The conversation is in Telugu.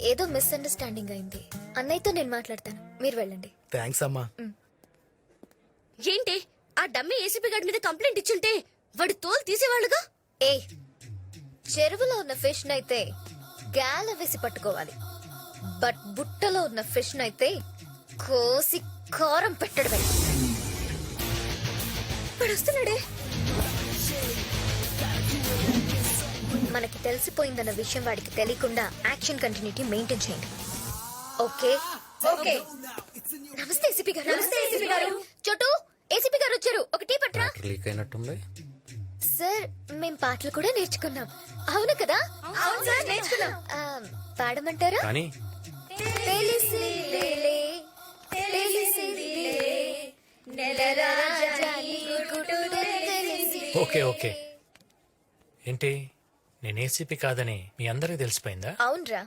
ఏదో మిస్అండర్స్టాండింగ్ అయింది. అన్నయ్యతో నేను మాట్లాడతాను, మీరు వెళ్ళండి. థ్యాంక్స్ అమ్మా. ఏంటి ఆ డమ్మీ ఏసీపీ గారి మీద కంప్లైంట్ ఇచ్చుంటే వాడి తోలు తీసేవాళ్ళుగా. ఏ చెరువులో ఉన్న ఫిష్ నైతే గాల వేసి పట్టుకోవాలి, బట్ బుట్టలో ఉన్న ఫిష్ నైతే కోసి కారం పెట్టడమే. వాడు వస్తున్నాడే. మనకి తెలిసిపోయిందన్న విషయం వాడికి తెలియకుండా యాక్షన్ కంటిన్యూటీ మెయింటైన్ చేయండి. Okay okay. నమస్తే ఏసీపీ గారు. నమస్తే ఏసీపీ గారు. చోటు, ఏసీపీ గారు వచ్చారు, ఒక టీ పట్రా. లీక్ అయినట్టుంది. సార్ మేం పాటలు కూడా నేర్చుకున్నాం. అవును కదా? అవును సార్, నేర్చుకున్నాం. పాడమంటారా? కానీ తెలిసిలేలే, తెలిసిలేలే, నెలరాజాని గుడుడు తెలిసిలేలే. Okay okay. ఏంటి నేను ఏసీపీ కాదని మీ అందరికి తెలిసిపోయిందా? అవునరా,